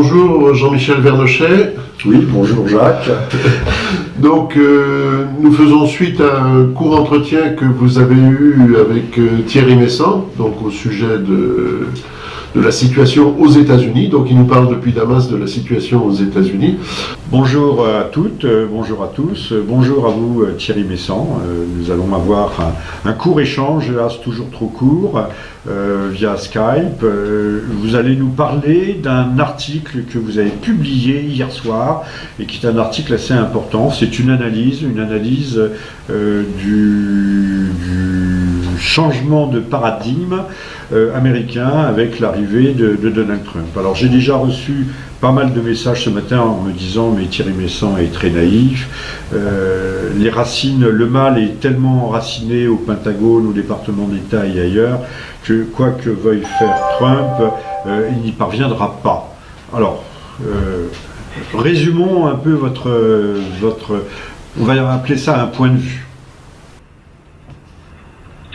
Bonjour Jean-Michel Vernochet. Oui, bonjour Jacques. Donc nous faisons suite à un court entretien que vous avez eu avec Thierry Messant, donc au sujet de la situation aux États-Unis. Donc il nous parle depuis Damas de la situation aux États-Unis. Bonjour à toutes, bonjour à tous, bonjour à vous Thierry Messant. Nous allons avoir un court échange, hélas toujours trop court, via Skype. Vous allez nous parler d'un article que vous avez publié hier soir et qui est un article assez important. C'est une analyse du changement de paradigme américain avec l'arrivée de Donald Trump. Alors j'ai déjà reçu pas mal de messages ce matin en me disant mais Thierry Messant est très naïf, les racines, le mal est tellement enraciné au Pentagone, au département d'État et ailleurs que quoi que veuille faire Trump, il n'y parviendra pas. Alors résumons un peu votre, on va appeler ça un point de vue.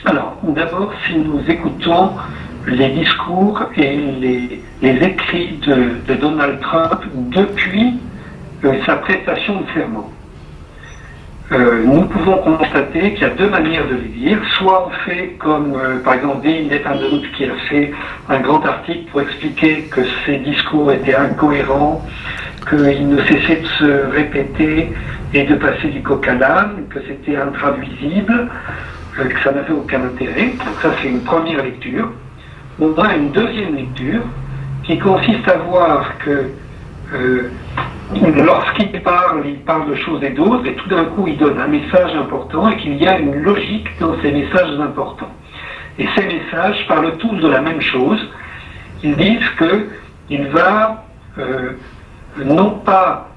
Alors, d'abord, si nous écoutons les discours et les écrits de Donald Trump depuis sa prestation de serment, nous pouvons constater qu'il y a deux manières de les dire. Soit on fait comme, par exemple, The Independent qui a fait un grand article pour expliquer que ses discours étaient incohérents, qu'il ne cessait de se répéter et de passer du coq à l'âne, que c'était intraduisible, que ça n'avait aucun intérêt. Donc ça, c'est une première lecture. On a une deuxième lecture qui consiste à voir que lorsqu'il parle de choses et d'autres, et tout d'un coup, il donne un message important et qu'il y a une logique dans ces messages importants. Et ces messages parlent tous de la même chose. Ils disent qu'il va non pas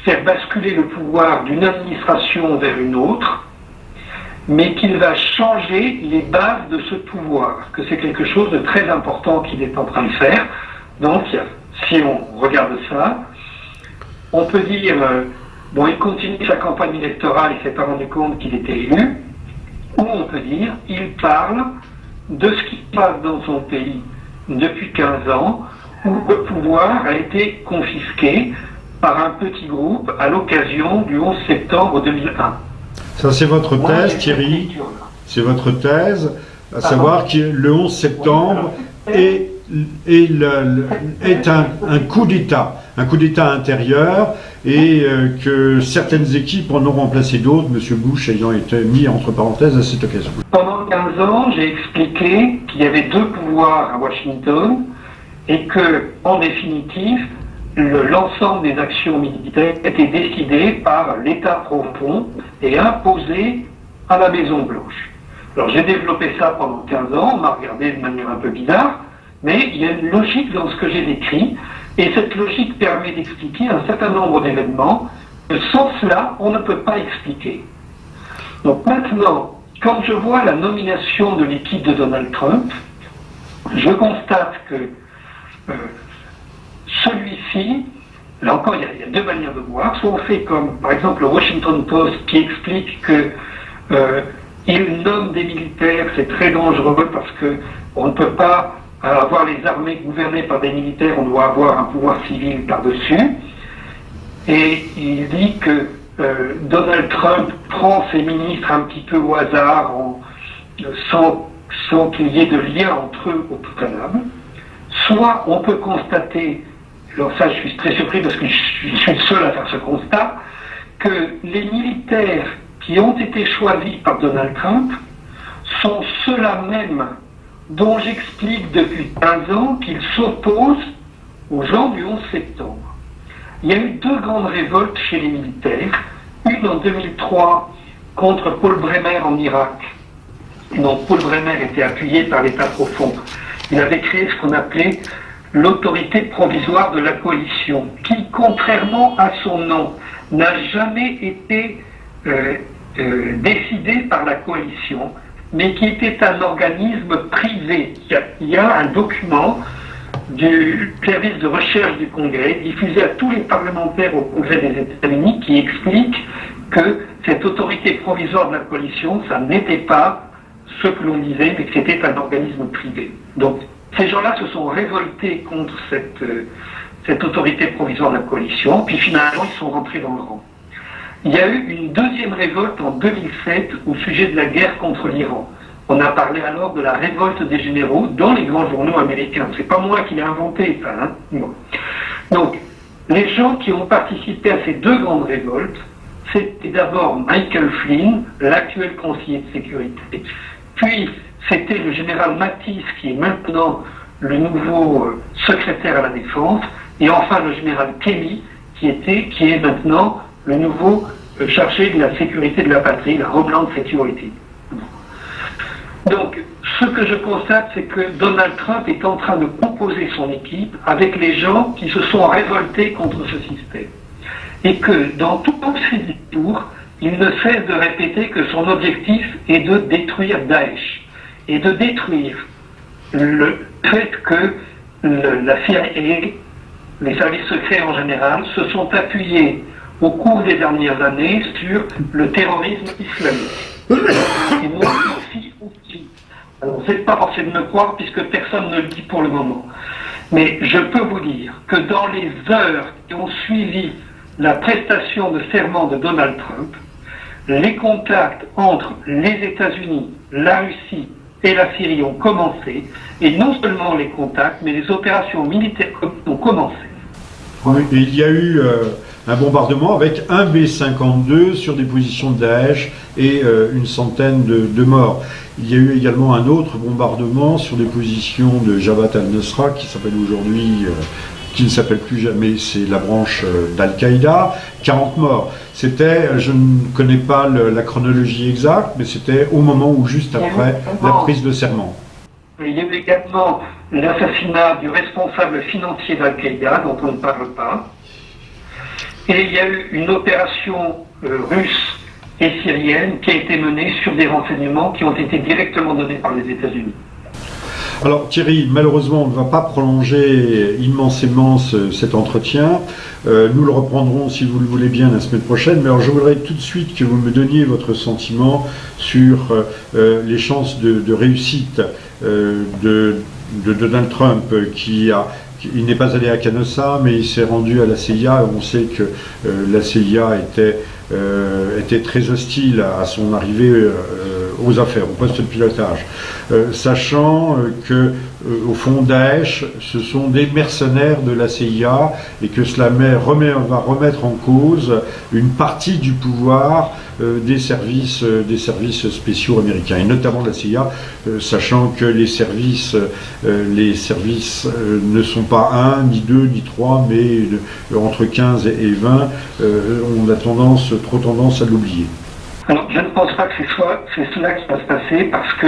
faire basculer le pouvoir d'une administration vers une autre, mais qu'il va changer les bases de ce pouvoir, que c'est quelque chose de très important qu'il est en train de faire. Donc, si on regarde ça, on peut dire, bon, il continue sa campagne électorale, il ne s'est pas rendu compte qu'il était élu, ou on peut dire, il parle de ce qui se passe dans son pays depuis 15 ans, où le pouvoir a été confisqué par un petit groupe à l'occasion du 11 septembre 2001. Ça, c'est votre thèse, Thierry. C'est votre thèse, à savoir que le 11 septembre est un coup d'État intérieur et que certaines équipes en ont remplacé d'autres, M. Bush ayant été mis entre parenthèses à cette occasion. Pendant 15 ans, j'ai expliqué qu'il y avait deux pouvoirs à Washington et que, en définitive, l'ensemble des actions militaires était décidé par l'État profond et imposé à la Maison-Blanche. Alors j'ai développé ça pendant 15 ans, on m'a regardé de manière un peu bizarre, mais il y a une logique dans ce que j'ai décrit, et cette logique permet d'expliquer un certain nombre d'événements que sans cela, on ne peut pas expliquer. Donc maintenant, quand je vois la nomination de l'équipe de Donald Trump, je constate que celui-ci, là encore, il y a deux manières de voir. Soit on fait comme, par exemple, le Washington Post qui explique que il nomme des militaires, c'est très dangereux parce que on ne peut pas avoir les armées gouvernées par des militaires, on doit avoir un pouvoir civil par-dessus. Et il dit que Donald Trump prend ses ministres un petit peu au hasard, sans qu'il y ait de lien entre eux au préalable. Soit on peut constater, alors ça je suis très surpris parce que je suis seul à faire ce constat, que les militaires qui ont été choisis par Donald Trump sont ceux-là même dont j'explique depuis 15 ans qu'ils s'opposent aux gens du 11 septembre. Il y a eu deux grandes révoltes chez les militaires, une en 2003 contre Paul Bremer en Irak, dont Paul Bremer était appuyé par l'État profond. Il avait créé ce qu'on appelait l'autorité provisoire de la coalition, qui, contrairement à son nom, n'a jamais été décidée par la coalition, mais qui était un organisme privé. Il y a un document du service de recherche du Congrès, diffusé à tous les parlementaires au Congrès des États-Unis, qui explique que cette autorité provisoire de la coalition, ça n'était pas ce que l'on disait, mais que c'était un organisme privé. Donc, ces gens-là se sont révoltés contre cette autorité provisoire de la coalition, puis finalement ils sont rentrés dans le rang. Il y a eu une deuxième révolte en 2007 au sujet de la guerre contre l'Iran. On a parlé alors de la révolte des généraux dans les grands journaux américains. C'est pas moi qui l'ai inventé, ça. Hein, bon. Donc, les gens qui ont participé à ces deux grandes révoltes, c'était d'abord Michael Flynn, l'actuel conseiller de sécurité, puis c'était le général Mattis, qui est maintenant le nouveau secrétaire à la défense, et enfin le général Kelly, qui est maintenant le nouveau chargé de la sécurité de la patrie, la Homeland Security. Donc, ce que je constate, c'est que Donald Trump est en train de composer son équipe avec les gens qui se sont révoltés contre ce système. Et que dans tous ses discours, il ne cesse de répéter que son objectif est de détruire Daesh. Et de détruire le fait que la CIA, les services secrets en général, se sont appuyés au cours des dernières années sur le terrorisme islamique. Et moi aussi. Alors, vous n'êtes pas forcé de me croire puisque personne ne le dit pour le moment. Mais je peux vous dire que dans les heures qui ont suivi la prestation de serment de Donald Trump, les contacts entre les États-Unis, la Russie et la Syrie ont commencé, et non seulement les contacts, mais les opérations militaires ont commencé. Oui, et il y a eu un bombardement avec un B-52 sur des positions de Daesh et une centaine de morts. Il y a eu également un autre bombardement sur des positions de Jabhat al-Nusra qui s'appelle aujourd'hui, qui ne s'appelle plus jamais, c'est la branche d'Al-Qaïda, 40 morts. C'était, je ne connais pas la chronologie exacte, mais c'était au moment où juste après la prise de serment. Il y a eu également l'assassinat du responsable financier d'Al-Qaïda, dont on ne parle pas. Et il y a eu une opération russe et syrienne qui a été menée sur des renseignements qui ont été directement donnés par les États-Unis. Alors Thierry, malheureusement on ne va pas prolonger immensément cet entretien. Nous le reprendrons si vous le voulez bien la semaine prochaine, mais alors je voudrais tout de suite que vous me donniez votre sentiment sur les chances de réussite de Donald Trump il n'est pas allé à Canossa, mais il s'est rendu à la CIA. On sait que la CIA était très hostile à son arrivée aux affaires, au poste de pilotage, sachant que au fond Daesh, ce sont des mercenaires de la CIA et que cela va remettre en cause une partie du pouvoir des services spéciaux américains, et notamment de la CIA, sachant que les services ne sont pas 1, ni 2, ni 3, mais entre 15 et 20, on a trop tendance à l'oublier. Alors, je ne pense pas que c'est cela qui va se passer, parce que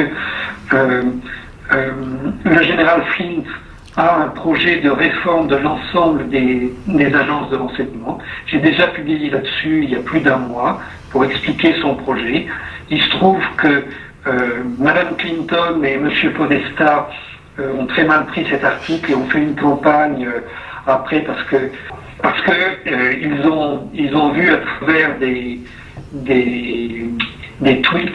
le général Flynn a un projet de réforme de l'ensemble des agences de renseignement. J'ai déjà publié là-dessus il y a plus d'un mois pour expliquer son projet. Il se trouve que Madame Clinton et Monsieur Podesta ont très mal pris cet article et ont fait une campagne après parce que ils ont vu à travers des tweets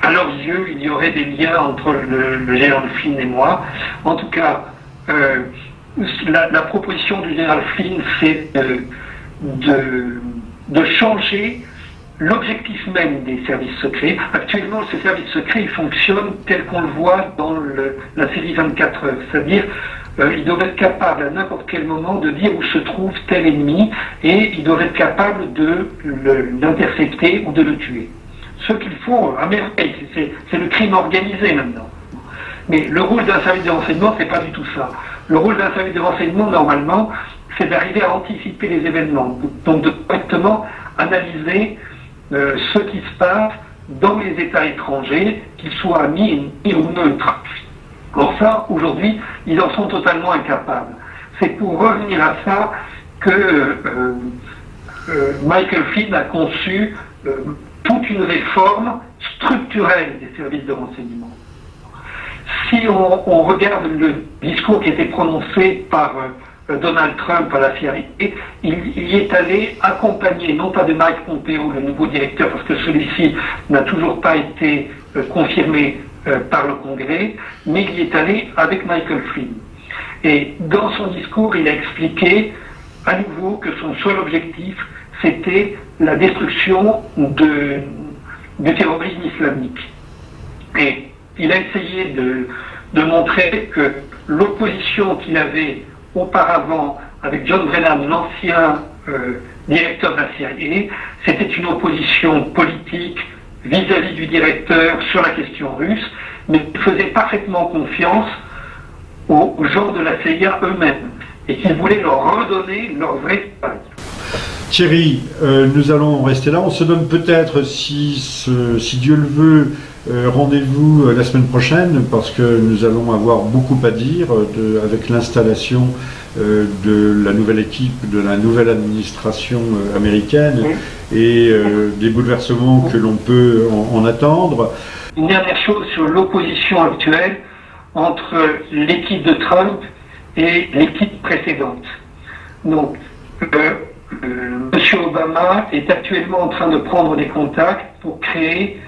à leurs yeux, il y aurait des liens entre le général Flynn et moi. En tout cas, la proposition du général Flynn, c'est de changer l'objectif même des services secrets. Actuellement, ces services secrets, ils fonctionnent tel qu'on le voit dans la série 24 heures. C'est-à-dire, ils doivent être capables à n'importe quel moment de dire où se trouve tel ennemi, et ils doivent être capables de l'intercepter ou de le tuer. Ce qu'il faut à merveille, c'est le crime organisé maintenant. Mais le rôle d'un service de renseignement, c'est pas du tout ça. Le rôle d'un service de renseignement, normalement, c'est d'arriver à anticiper les événements, donc de correctement analyser ce qui se passe dans les États étrangers, qu'ils soient amis ou neutres. Or ça, aujourd'hui, ils en sont totalement incapables. C'est pour revenir à ça que Michael Flynn a conçu toute une réforme structurelle des services de renseignement. Si on regarde le discours qui a été prononcé par Donald Trump à la CIA, il y est allé accompagné, non pas de Mike Pompeo, le nouveau directeur, parce que celui-ci n'a toujours pas été confirmé par le Congrès, mais il y est allé avec Michael Flynn. Et dans son discours, il a expliqué à nouveau que son seul objectif, c'était la destruction du terrorisme islamique. Et il a essayé de montrer que l'opposition qu'il avait auparavant avec John Brennan, l'ancien directeur de la CIA, c'était une opposition politique vis-à-vis du directeur sur la question russe, mais il faisait parfaitement confiance aux gens de la CIA eux-mêmes et qu'il voulait leur redonner leur vrai travail. Thierry, nous allons rester là. On se donne peut-être, si Dieu le veut, rendez-vous la semaine prochaine, parce que nous allons avoir beaucoup à dire avec l'installation de la nouvelle équipe, de la nouvelle administration américaine et des bouleversements que l'on peut en attendre. Une dernière chose sur l'opposition actuelle entre l'équipe de Trump et l'équipe précédente. Donc, M. Obama est actuellement en train de prendre des contacts pour créer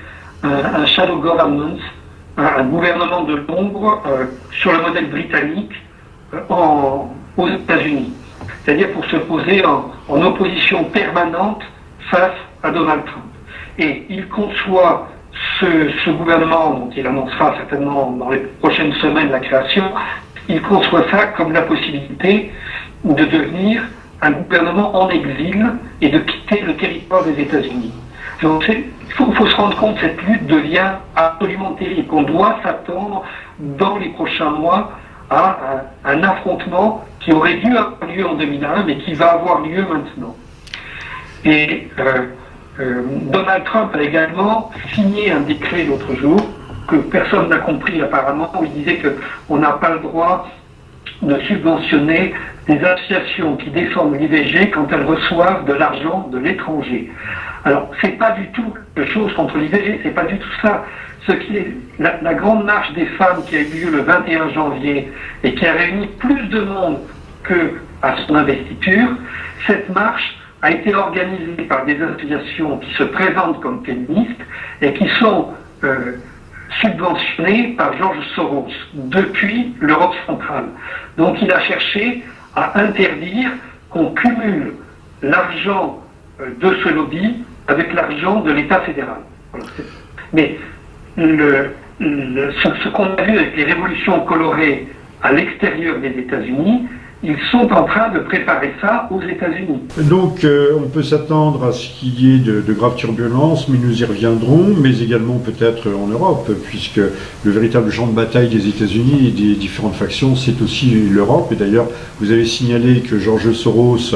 un shadow government, un gouvernement de l'ombre sur le modèle britannique aux États-Unis. C'est-à-dire pour se poser en opposition permanente face à Donald Trump. Et il conçoit ce gouvernement, dont il annoncera certainement dans les prochaines semaines la création, il conçoit ça comme la possibilité de devenir un gouvernement en exil et de quitter le territoire des États-Unis. Donc il faut se rendre compte que cette lutte devient absolument terrible, qu'on doit s'attendre dans les prochains mois à un affrontement qui aurait dû avoir lieu en 2001, mais qui va avoir lieu maintenant. Et Donald Trump a également signé un décret l'autre jour, que personne n'a compris apparemment, où il disait qu'on n'a pas le droit de subventionner des associations qui défendent l'IVG quand elles reçoivent de l'argent de l'étranger. Alors, c'est pas du tout quelque chose contre l'IVG, c'est pas du tout ça. Ce qui est la grande marche des femmes qui a eu lieu le 21 janvier et qui a réuni plus de monde qu'à son investiture, cette marche a été organisée par des associations qui se présentent comme féministes et qui sont subventionnées par George Soros depuis l'Europe centrale. Donc il a cherché à interdire qu'on cumule l'argent de ce lobby avec l'argent de l'État fédéral. Voilà. Mais ce qu'on a vu avec les révolutions colorées à l'extérieur des États-Unis, ils sont en train de préparer ça aux États-Unis. Donc on peut s'attendre à ce qu'il y ait de graves turbulences, mais nous y reviendrons, mais également peut-être en Europe, puisque le véritable champ de bataille des États-Unis et des différentes factions, c'est aussi l'Europe. Et d'ailleurs, vous avez signalé que George Soros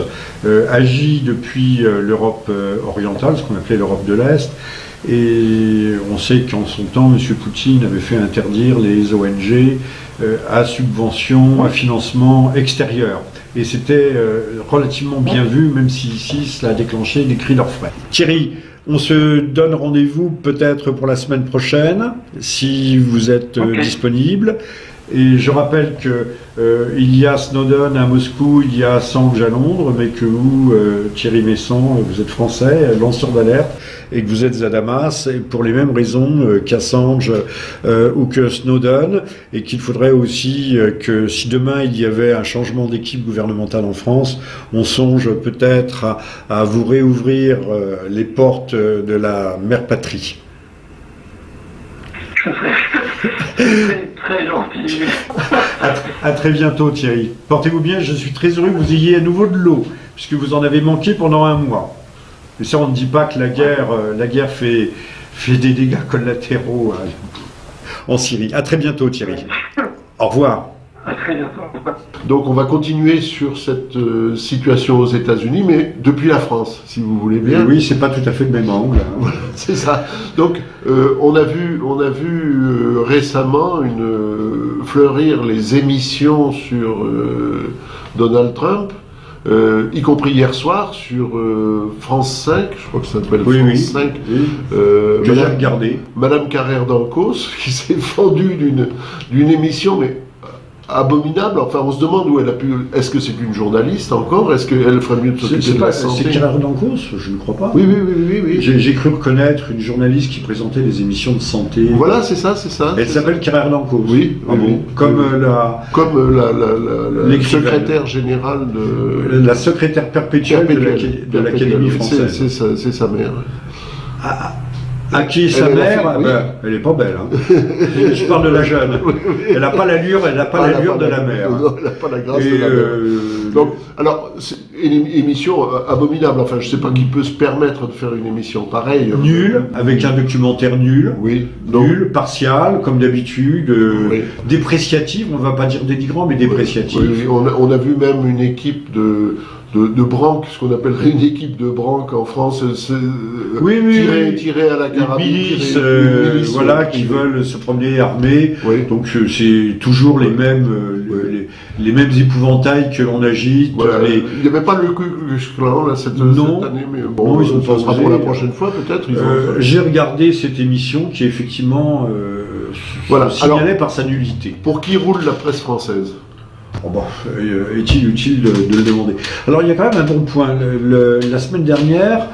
agit depuis l'Europe orientale, ce qu'on appelait l'Europe de l'Est. Et on sait qu'en son temps, M. Poutine avait fait interdire les ONG à subvention, à financement extérieur. Et c'était relativement bien vu, même si ici, cela a déclenché des cris d'orfraie. Thierry, on se donne rendez-vous peut-être pour la semaine prochaine, si vous êtes disponible. Et je rappelle que il y a Snowden à Moscou, il y a Assange à Londres, mais que vous, Thierry Messon, vous êtes français, lanceur d'alerte, et que vous êtes à Damas, et pour les mêmes raisons qu'Assange ou que Snowden, et qu'il faudrait aussi que si demain il y avait un changement d'équipe gouvernementale en France, on songe peut-être à vous réouvrir les portes de la mère patrie. C'est très gentil. À très bientôt Thierry. Portez-vous bien, je suis très heureux que vous ayez à nouveau de l'eau, puisque vous en avez manqué pendant un mois. Mais ça, on ne dit pas que la guerre fait des dégâts collatéraux en Syrie. À très bientôt Thierry. Au revoir. À très bientôt. Donc on va continuer sur cette situation aux États-Unis, mais depuis la France, si vous voulez bien. Et oui, c'est pas tout à fait le même angle. Voilà, c'est ça. Donc on a vu récemment fleurir les émissions sur Donald Trump, y compris hier soir sur France 5, je crois que ça s'appelle France 5. Oui. Que j'ai regardé. Madame Carrère d'Ancos, qui s'est fendue d'une émission, mais abominable. Enfin, on se demande où elle a pu. Est-ce que c'est une journaliste encore? Est-ce qu'elle ferait mieux de s'occuper de la santé? C'est Claire Dancos, je ne crois pas. Oui. J'ai cru reconnaître une journaliste qui présentait des émissions de santé. Voilà, c'est ça. Elle s'appelle Claire Dancos. Oui. Comme la secrétaire générale de. La secrétaire perpétuelle de l'Académie française. C'est sa mère. À qui est sa mère? Elle est pas belle. Hein. Je parle de la jeune. Elle n'a pas l'allure, de la mère. Non, elle n'a pas la grâce de la mère. Donc, alors, c'est une émission abominable. Enfin, je ne sais pas qui peut se permettre de faire une émission pareille. Nulle, avec un documentaire nul. Oui. Nul, partial, comme d'habitude. Dépréciative, on ne va pas dire dénigrant, mais dépréciative. Oui. On a vu même une équipe de branques, ce qu'on appellerait une équipe de branques en France, tirée à la carabine, milices, voilà, qui veulent se promener armés. Oui. Donc c'est toujours les mêmes épouvantails que l'on agite. Voilà. Il n'y avait pas le Ku Klux Klan là, cette année, mais bon, ils ça sera pour la prochaine fois peut-être. J'ai regardé cette émission qui effectivement signalait par sa nullité. Pour qui roule la presse française? Est-il utile de le demander? Alors il y a quand même un bon point. La semaine dernière,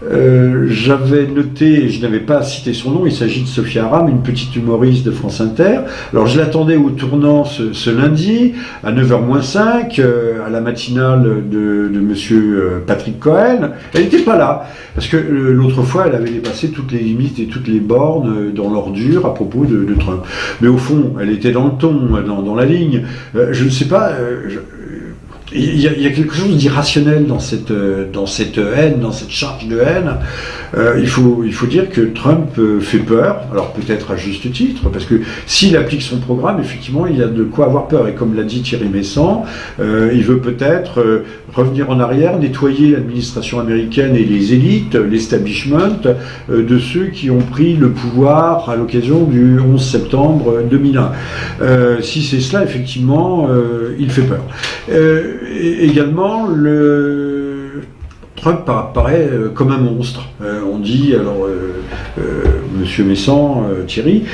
j'avais noté, et je n'avais pas cité son nom, il s'agit de Sophia Aram, une petite humoriste de France Inter. Alors je l'attendais au tournant ce lundi, à 9h-5, à la matinale de monsieur Patrick Cohen. Elle n'était pas là, parce que l'autre fois, elle avait dépassé toutes les limites et toutes les bornes dans l'ordure à propos de Trump. Mais au fond, elle était dans le ton, dans la ligne. Je ne sais pas... Il y a quelque chose d'irrationnel dans cette haine, dans cette charge de haine. Il faut dire que Trump fait peur, alors peut-être à juste titre, parce que s'il applique son programme, effectivement, il y a de quoi avoir peur. Et comme l'a dit Thierry Messant, il veut peut-être revenir en arrière, nettoyer l'administration américaine et les élites, l'establishment, de ceux qui ont pris le pouvoir à l'occasion du 11 septembre 2001. Si c'est cela, effectivement, il fait peur. Également, Trump apparaît comme un monstre. On dit, alors, Monsieur Messant, Thierry,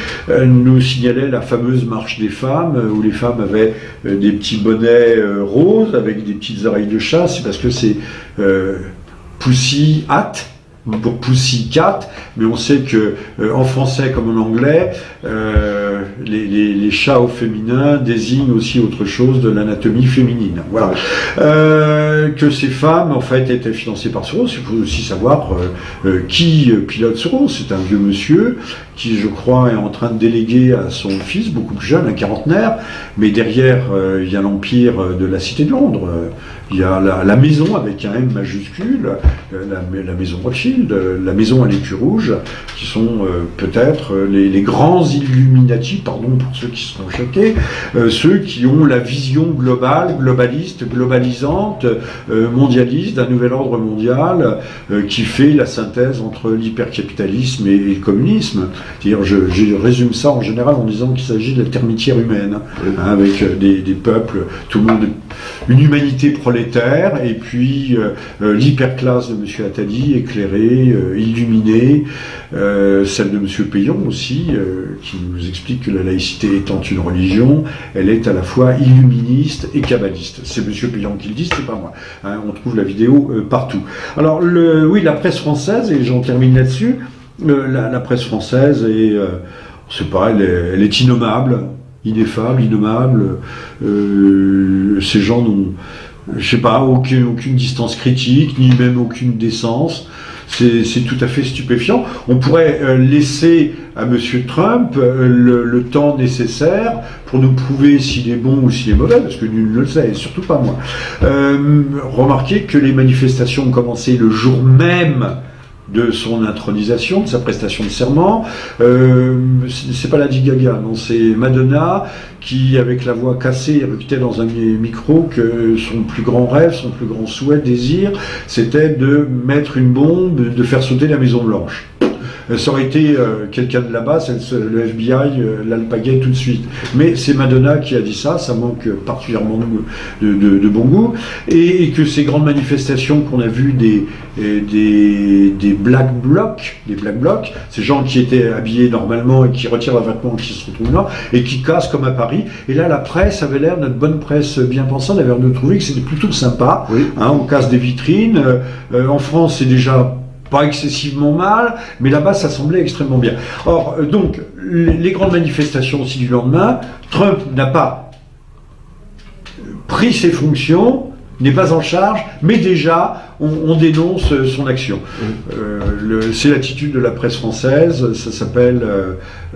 nous signalait la fameuse marche des femmes, où les femmes avaient des petits bonnets roses avec des petites oreilles de chat. C'est parce que c'est Pussy Hat, pour Pussycat, mais on sait que en français comme en anglais, les chats au féminin désignent aussi autre chose de l'anatomie féminine. Voilà. Que ces femmes, en fait, étaient financées par Soros. Il faut aussi savoir qui pilote Soros. C'est un vieux monsieur qui, je crois, est en train de déléguer à son fils, beaucoup plus jeune, un quarantenaire, mais derrière, il y a l'empire de la Cité de Londres. Il y a la maison avec un M majuscule, la maison Rothschild, la maison à l'écu rouge, qui sont peut-être les grands Illuminati, pardon pour ceux qui seront choqués, ceux qui ont la vision globale, globaliste, globalisante, mondialiste d'un nouvel ordre mondial qui fait la synthèse entre l'hypercapitalisme et le communisme. C'est-à-dire, je résume ça en général en disant qu'il s'agit de la termitière humaine, avec des peuples, tout le monde, une humanité prolétaire, et puis l'hyperclasse de M. Attali, éclairée, illuminée, celle de M. Payon aussi, qui nous explique que la laïcité étant une religion, elle est à la fois illuministe et kabbaliste. C'est M. Payon qui le dit, c'est pas moi. Hein, on trouve la vidéo partout. Alors, la presse française, et j'en termine là-dessus, la presse française est, c'est pas, elle est innommable, ineffable, innommable. Ces gens n'ont, je sais pas, aucune distance critique, ni même aucune décence. C'est tout à fait stupéfiant. On pourrait laisser à M. Trump le temps nécessaire pour nous prouver s'il est bon ou s'il est mauvais, parce que nul ne le sait, et surtout pas moi. Remarquez que les manifestations ont commencé le jour même de son intronisation, de sa prestation de serment. C'est pas Lady Gaga, non, c'est Madonna qui, avec la voix cassée, éructait dans un micro que son plus grand rêve, son plus grand souhait, désir, c'était de mettre une bombe, de faire sauter la Maison Blanche. Ça aurait été quelqu'un de là-bas, le FBI l'alpaguait tout de suite. Mais c'est Madonna qui a dit ça manque particulièrement de bon goût, et que ces grandes manifestations qu'on a vues des black blocs, ces gens qui étaient habillés normalement et qui retirent leurs vêtements, qui se retrouvent là, et qui cassent comme à Paris. Et là, la presse avait l'air, notre bonne presse bien pensante, avait l'air de trouver que c'était plutôt sympa. Oui. On casse des vitrines. En France, c'est déjà pas excessivement mal, mais là-bas, ça semblait extrêmement bien. Or, donc, les grandes manifestations aussi du lendemain, Trump n'a pas pris ses fonctions, n'est pas en charge, mais déjà, on dénonce son action. C'est l'attitude de la presse française, ça s'appelle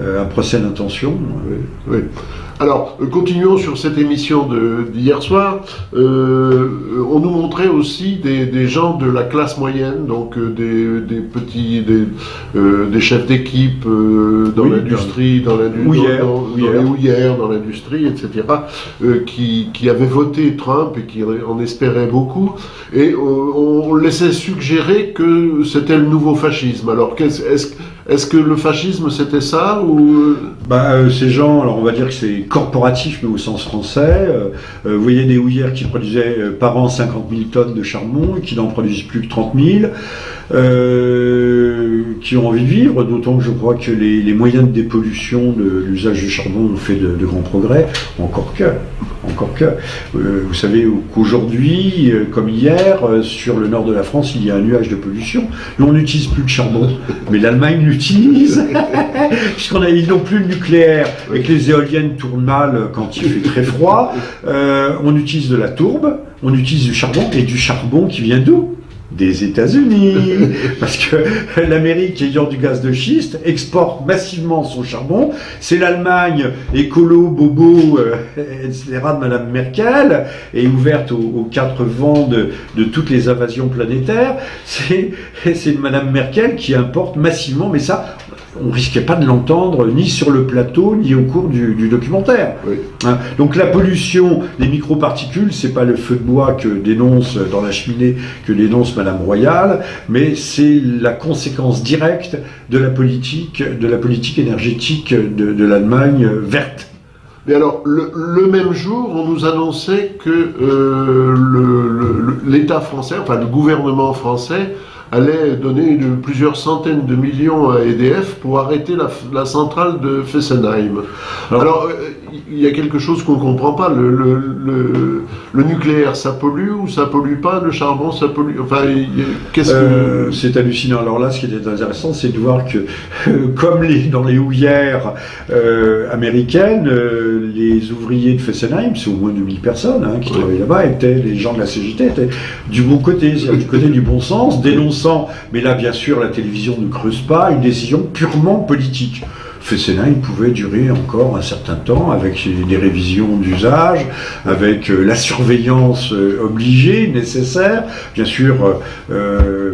un procès d'intention. Oui. Alors, continuons sur cette émission d'hier soir. On nous montrait aussi des gens de la classe moyenne, donc des chefs d'équipe dans l'industrie, dans les houillères, dans l'industrie, etc., qui avaient voté Trump et qui en espéraient beaucoup. Et on laissait suggérer que c'était le nouveau fascisme. Alors, est-ce que le fascisme c'était ça ou ces gens, alors on va dire que c'est corporatif mais au sens français. Vous voyez des houillères qui produisaient par an 50 000 tonnes de charbon et qui n'en produisent plus que 30 000, qui ont envie de vivre, d'autant que je crois que les moyens de dépollution de l'usage du charbon ont fait de grands progrès, encore que. Vous savez qu'aujourd'hui, comme hier, sur le nord de la France, il y a un nuage de pollution. Nous, on n'utilise plus de charbon, mais l'Allemagne l'utilise, puisqu'ils n'ont plus le nucléaire et que les éoliennes tournent mal quand il fait très froid. On utilise de la tourbe, on utilise du charbon, et du charbon qui vient d'où ? Des États-Unis, parce que l'Amérique, ayant du gaz de schiste, exporte massivement son charbon. C'est l'Allemagne, écolo, bobo, etc., de Madame Merkel, et ouverte aux quatre vents de toutes les invasions planétaires. C'est Madame Merkel qui importe massivement, mais ça, on risquait pas de l'entendre ni sur le plateau, ni au cours du documentaire. Oui. Donc la pollution des microparticules, c'est pas le feu de bois que dénonce dans la cheminée, que dénonce Madame Royal, mais c'est la conséquence directe de la politique énergétique de l'Allemagne verte. Mais alors, le même jour, on nous annonçait que l'État français, enfin le gouvernement français, allait donner plusieurs centaines de millions à EDF pour arrêter la centrale de Fessenheim. Alors, il y a quelque chose qu'on ne comprend pas. Le nucléaire, ça pollue ou ça pollue pas? Le charbon, ça pollue? Enfin, qu'est-ce que... C'est hallucinant. Alors là, ce qui est intéressant, c'est de voir que, comme dans les houillères américaines, les ouvriers de Fessenheim, c'est au moins 2000 personnes qui travaillaient là-bas, les gens de la CGT étaient du bon côté, c'est-à-dire du côté du bon sens, dénonçant, mais là, bien sûr, la télévision ne creuse pas, une décision purement politique. Fessenheim pouvait durer encore un certain temps avec des révisions d'usage, avec la surveillance obligée, nécessaire. Bien sûr,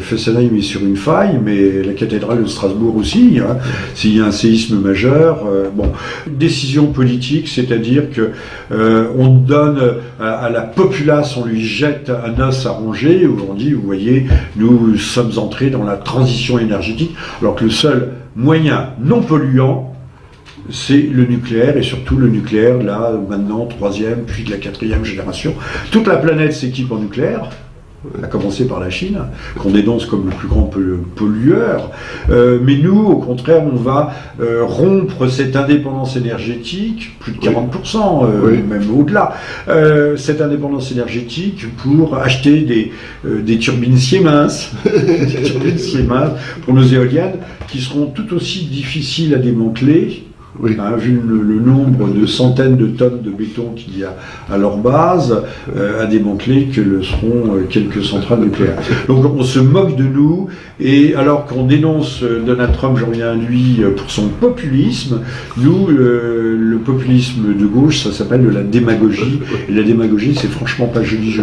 Fessenheim est sur une faille, mais la cathédrale de Strasbourg aussi. S'il y a un séisme majeur, décision politique, c'est-à-dire que on donne à la populace, on lui jette un os à ronger, où on dit, vous voyez, nous sommes entrés dans la transition énergétique, alors que le seul moyen non polluant, c'est le nucléaire, et surtout le nucléaire, là, maintenant, 3e, puis de la 4e génération. Toute la planète s'équipe en nucléaire, à commencer par la Chine, qu'on dénonce comme le plus grand pollueur. Mais nous, au contraire, on va rompre cette indépendance énergétique, plus de 40%, même au-delà, cette indépendance énergétique pour acheter des turbines Siemens, pour nos éoliennes, qui seront tout aussi difficiles à démanteler. Vu le nombre de centaines de tonnes de béton qu'il y a à leur base, à démanteler que le seront quelques centrales nucléaires. Donc on se moque de nous, et alors qu'on dénonce Donald Trump, j'en reviens à lui, pour son populisme, nous, le populisme de gauche, ça s'appelle de la démagogie, et la démagogie, c'est franchement pas joli.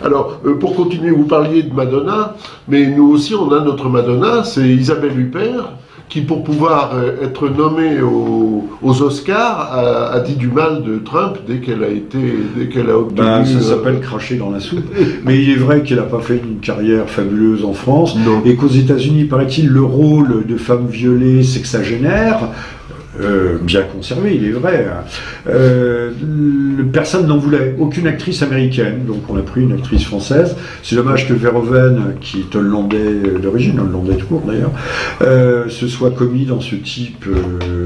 Alors, pour continuer, vous parliez de Madonna, mais nous aussi, on a notre Madonna, c'est Isabelle Huppert, qui pour pouvoir être nommée aux Oscars a dit du mal de Trump dès qu'elle a obtenu... Ça s'appelle cracher dans la soupe. Mais il est vrai qu'elle n'a pas fait une carrière fabuleuse en France, Non. et qu'aux États-Unis, paraît-il, le rôle de femme violée sexagénaire, bien conservé, il est vrai. Personne n'en voulait, aucune actrice américaine, donc on a pris une actrice française. C'est dommage que Verhoeven, qui est hollandais d'origine, hollandais tout court d'ailleurs, se soit commis dans ce type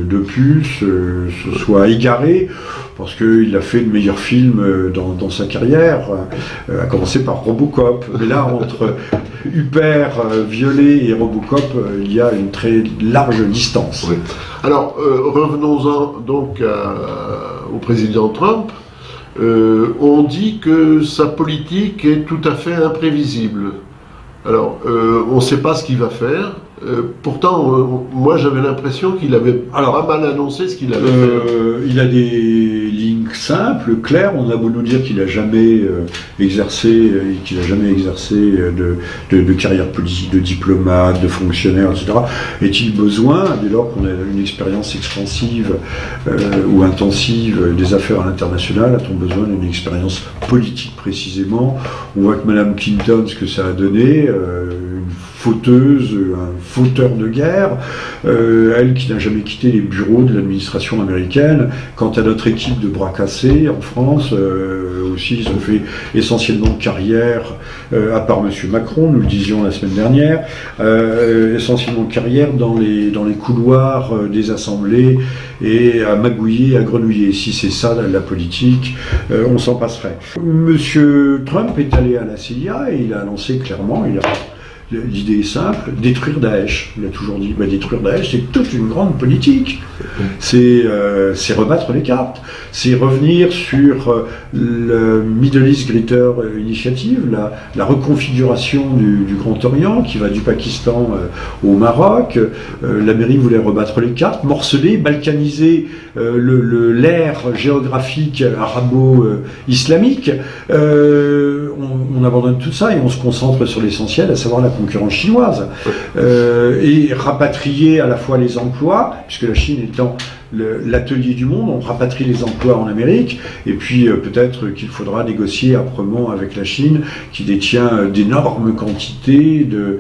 d'opus, se soit égaré, parce qu'il a fait de meilleurs films dans sa carrière, à commencer par Robocop. Mais là, entre Huppert, Violet et Robocop, il y a une très large distance. Oui. Alors, revenons-en donc au président Trump. On dit que sa politique est tout à fait imprévisible. Alors, on ne sait pas ce qu'il va faire. Pourtant, moi j'avais l'impression qu'il avait pas mal annoncé ce qu'il allait faire. Il a des lignes simples, claires. On a beau nous dire qu'il n'a jamais exercé de carrière politique, de diplomate, de fonctionnaire, etc. Est-il besoin, dès lors qu'on a une expérience extensive ou intensive des affaires à l'international, a-t-on besoin d'une expérience politique précisément? On voit que Mme Clinton, ce que ça a donné, une fauteuse, un fauteur de guerre, elle qui n'a jamais quitté les bureaux de l'administration américaine. Quant à notre équipe de bras cassés en France, aussi ils ont fait essentiellement carrière, à part M. Macron, nous le disions la semaine dernière, essentiellement carrière dans les couloirs des assemblées et à magouiller, à grenouiller. Si c'est ça la politique, on s'en passerait. M. Trump est allé à la CIA et il a annoncé clairement, l'idée est simple, détruire Daesh. Il a toujours dit, détruire Daesh, c'est toute une grande politique. C'est rebattre les cartes. C'est revenir sur le Middle East Greater Initiative, la reconfiguration du Grand Orient, qui va du Pakistan au Maroc. L'Amérique voulait rebattre les cartes, morceler, balkaniser l'ère géographique arabo-islamique. On abandonne tout ça et on se concentre sur l'essentiel, à savoir la concurrence chinoise, et rapatrier à la fois les emplois, puisque la Chine étant l'atelier du monde, on rapatrie les emplois en Amérique, et puis peut-être qu'il faudra négocier âprement avec la Chine, qui détient d'énormes quantités de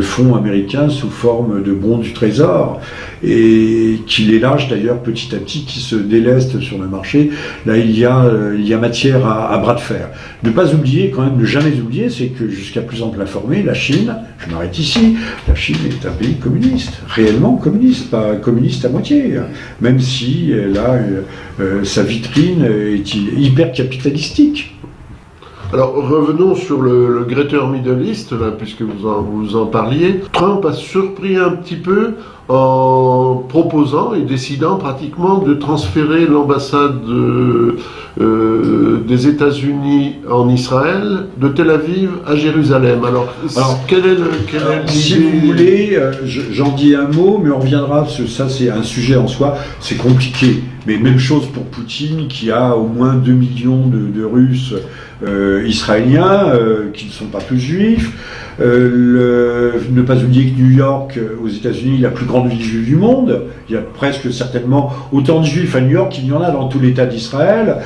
fonds américains sous forme de bons du trésor, et qui les lâche d'ailleurs petit à petit, qui se déleste sur le marché. Là, il y a matière à bras de fer. Ne pas oublier, quand même, ne jamais oublier, c'est que jusqu'à plus ample informé, la Chine, je m'arrête ici, la Chine est un pays communiste, réellement communiste, pas communiste à moitié, même si là, sa vitrine est hyper capitalistique. Alors revenons sur le Greater Middle East, là, puisque vous en parliez. Trump a surpris un petit peu en proposant et décidant pratiquement de transférer l'ambassade des États-Unis en Israël de Tel Aviv à Jérusalem. Alors quel est l'idée? Si vous voulez, j'en dis un mot, mais on reviendra, parce que ça c'est un sujet en soi, c'est compliqué. Mais même chose pour Poutine, qui a au moins 2 millions de Russes israéliens, qui ne sont pas tous juifs. Ne pas oublier que New York, aux États-Unis, est la plus grande ville juive du monde. Il y a presque certainement autant de juifs à New York qu'il y en a dans tout l'État d'Israël.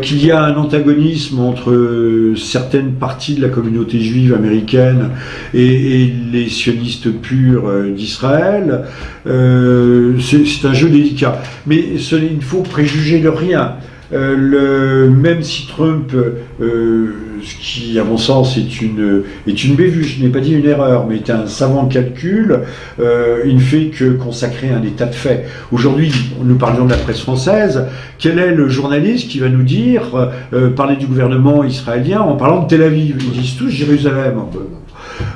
Qu'il y a un antagonisme entre certaines parties de la communauté juive américaine et les sionistes purs d'Israël. C'est un jeu délicat. Mais il ne faut préjuger de rien. Même si Trump, ce qui à mon sens est une bévue, je n'ai pas dit une erreur, mais est un savant calcul, il ne fait que consacrer un état de fait. Aujourd'hui, nous parlions de la presse française, quel est le journaliste qui va nous dire, parler du gouvernement israélien en parlant de Tel Aviv? Ils disent tous Jérusalem.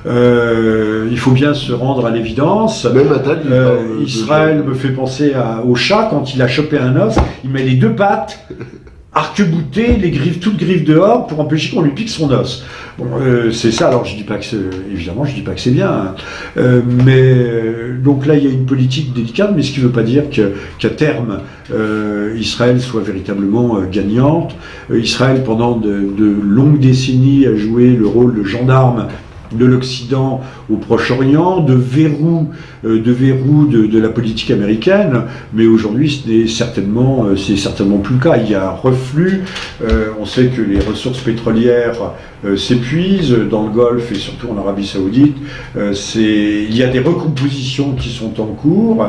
Il faut bien se rendre à l'évidence. Israël me fait penser au chat, quand il a chopé un os, il met les deux pattes arc-boutées, toutes griffes dehors pour empêcher qu'on lui pique son os. Bon, c'est ça. Alors je dis pas que c'est bien, mais donc là il y a une politique délicate, mais ce qui ne veut pas dire qu'à terme Israël soit véritablement gagnante. Israël pendant de longues décennies a joué le rôle de gendarme de l'Occident au Proche-Orient, de verrou de la politique américaine, mais aujourd'hui c'est certainement plus le cas. Il y a un reflux, on sait que les ressources pétrolières s'épuisent dans le Golfe et surtout en Arabie Saoudite. Il y a des recompositions qui sont en cours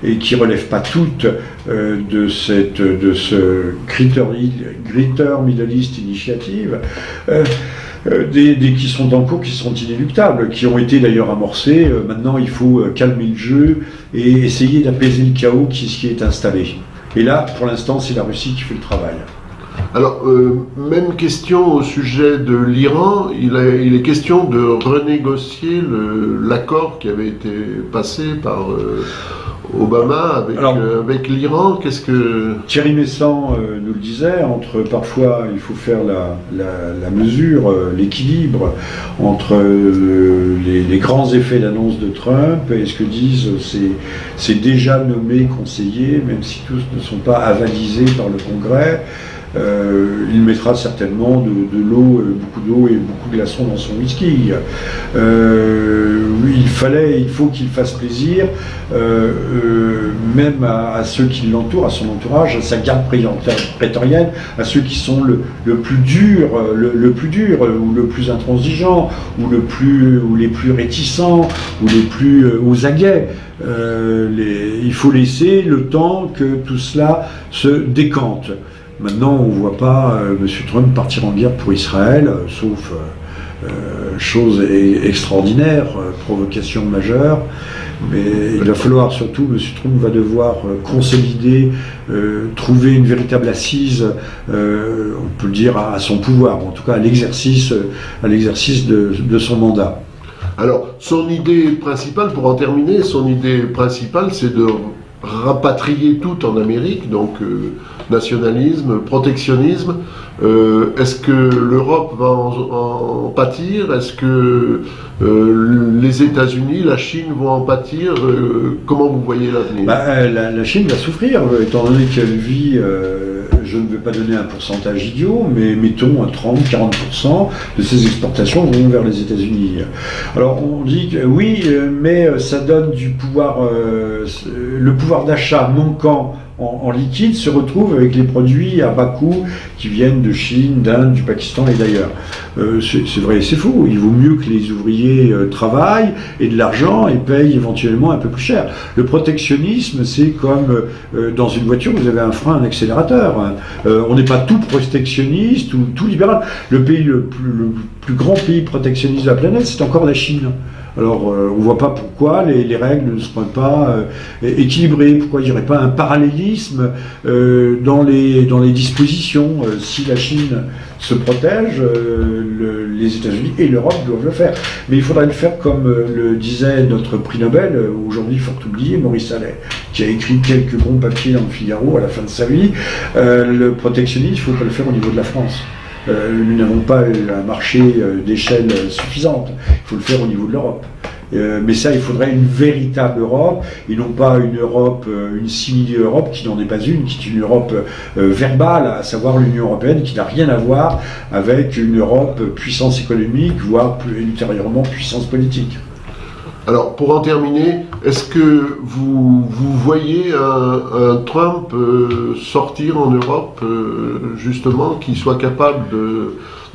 et qui ne relèvent pas toutes de ce Greater Middle East Initiative. Qui sont en cours, qui sont inéluctables, qui ont été d'ailleurs amorcés. Maintenant, il faut calmer le jeu et essayer d'apaiser le chaos qui est installé. Et là, pour l'instant, c'est la Russie qui fait le travail. Alors, même question au sujet de l'Iran. Il est question de renégocier l'accord qui avait été passé par Obama avec l'Iran. Qu'est-ce que... Thierry Messant nous le disait, parfois il faut faire la mesure, l'équilibre entre les grands effets d'annonce de Trump et ce que disent ces déjà nommés conseillers, même si tous ne sont pas avalisés par le Congrès. Il mettra certainement de l'eau, beaucoup d'eau et beaucoup de glaçons dans son whisky. Il faut qu'il fasse plaisir, même à ceux qui l'entourent, à son entourage, à sa garde prétorienne, à ceux qui sont le plus dur, ou le plus intransigeant, ou les plus réticents, ou les plus aux aguets. Il faut laisser le temps que tout cela se décante. Maintenant, on ne voit pas M. Trump partir en guerre pour Israël, sauf chose extraordinaire, provocation majeure. Mais il va falloir surtout, M. Trump va devoir consolider, trouver une véritable assise, on peut le dire, à son pouvoir, en tout cas à l'exercice de son mandat. Alors, son idée principale, pour en terminer, c'est de rapatrier tout en Amérique, donc nationalisme, protectionnisme. Est-ce que l'Europe va en pâtir? Est-ce que les États-Unis, la Chine vont en pâtir? Comment vous voyez l'avenir? La Chine va souffrir, étant donné qu'elle vit, je ne veux pas donner un pourcentage idiot, mais mettons 30-40% de ses exportations vont vers les États-Unis. Alors on dit que oui, mais ça donne du pouvoir, le pouvoir d'achat manquant en liquide se retrouve avec les produits à bas coût qui viennent de Chine, d'Inde, du Pakistan et d'ailleurs. C'est vrai et c'est faux. Il vaut mieux que les ouvriers travaillent et de l'argent et payent éventuellement un peu plus cher. Le protectionnisme, c'est comme dans une voiture, vous avez un frein, un accélérateur. On n'est pas tout protectionniste ou tout libéral. Le plus grand pays protectionniste de la planète, c'est encore la Chine. Alors, on ne voit pas pourquoi les règles ne seraient pas équilibrées, pourquoi il n'y aurait pas un parallélisme dans les dispositions. Si la Chine se protège, les États-Unis et l'Europe doivent le faire. Mais il faudrait le faire comme le disait notre prix Nobel, aujourd'hui fort oublié, Maurice Allais, qui a écrit quelques bons papiers dans le Figaro à la fin de sa vie. Le protectionnisme, il ne faut pas le faire au niveau de la France. Nous n'avons pas un marché d'échelle suffisante. Il faut le faire au niveau de l'Europe. Mais ça, il faudrait une véritable Europe, et non pas une Europe, une simili-Europe qui n'en est pas une, qui est une Europe verbale, à savoir l'Union européenne, qui n'a rien à voir avec une Europe puissance économique, voire plus ultérieurement puissance politique. Alors, pour en terminer, est-ce que vous voyez un Trump sortir en Europe, justement, qui soit capable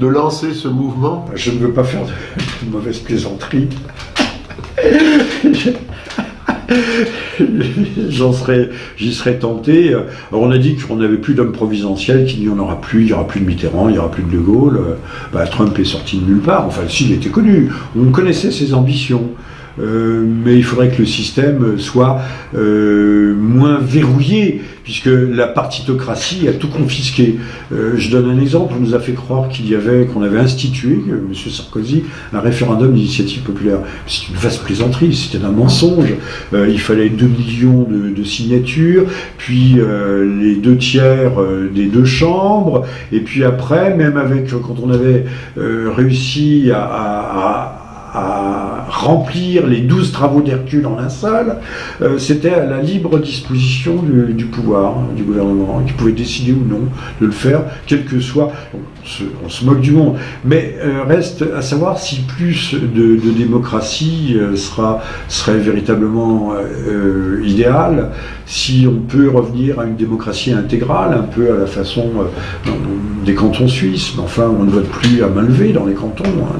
de lancer ce mouvement? Je ne veux pas faire de mauvaise plaisanterie. J'y serais tenté. Alors on a dit qu'on n'avait plus d'homme providentiel, qu'il n'y en aura plus, il n'y aura plus de Mitterrand, il n'y aura plus de De Gaulle. Trump est sorti de nulle part, enfin s'il était connu, on connaissait ses ambitions. Mais il faudrait que le système soit moins verrouillé, puisque la partitocratie a tout confisqué. Je donne un exemple, on nous a fait croire qu'on avait institué, M. Sarkozy, un référendum d'initiative populaire. C'est une vaste plaisanterie, c'était un mensonge. Il fallait 2 millions de signatures, puis les 2/3 des 2 chambres, et puis après, même quand on avait réussi à à remplir les 12 travaux d'Hercule en un seul. C'était à la libre disposition du pouvoir, du gouvernement, qui pouvait décider ou non de le faire, quel que soit. On se moque du monde, mais reste à savoir si plus de démocratie serait véritablement idéal, si on peut revenir à une démocratie intégrale, un peu à la façon des cantons suisses. Mais enfin, on ne vote plus à main levée dans les cantons, hein,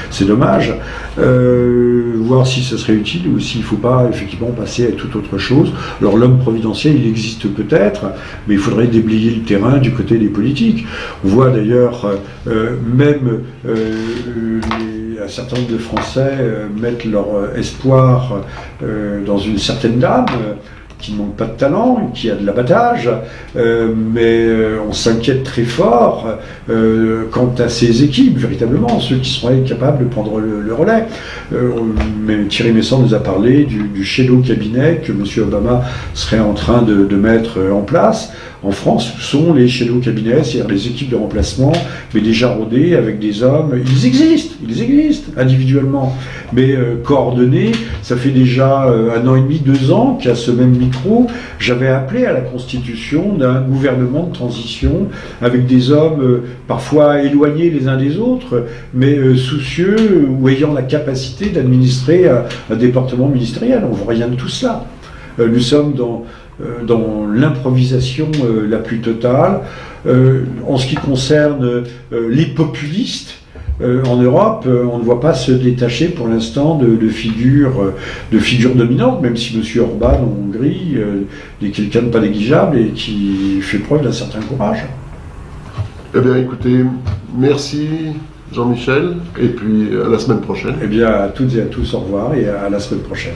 c'est dommage. Voir si ce serait utile ou s'il ne faut pas effectivement passer à toute autre chose. Alors l'homme providentiel, il existe peut-être, mais il faudrait déblayer le terrain du côté des politiques. On voit d'ailleurs même un certain nombre de Français mettent leur espoir dans une certaine dame qui ne manque pas de talent, qui a de l'abattage, mais on s'inquiète très fort quant à ces équipes, véritablement, ceux qui seraient capables de prendre le relais. Mais Thierry Meyssan nous a parlé du shadow cabinet que M. Obama serait en train de mettre en place. En France, ce sont les shadow cabinets, c'est-à-dire les équipes de remplacement, mais déjà rodées avec des hommes. Ils existent individuellement, mais coordonnés. Ça fait déjà 1 an et demi, 2 ans qu'à ce même micro, j'avais appelé à la constitution d'un gouvernement de transition avec des hommes parfois éloignés les uns des autres, mais soucieux ou ayant la capacité d'administrer un département ministériel. On ne voit rien de tout cela. Nous sommes dans l'improvisation la plus totale. En ce qui concerne les populistes, en Europe, on ne voit pas se détacher pour l'instant de figures dominantes, même si M. Orban en Hongrie est quelqu'un de pas négligeable et qui fait preuve d'un certain courage. Eh bien, écoutez, merci Jean-Michel, et puis à la semaine prochaine. Eh bien, à toutes et à tous, au revoir et à la semaine prochaine.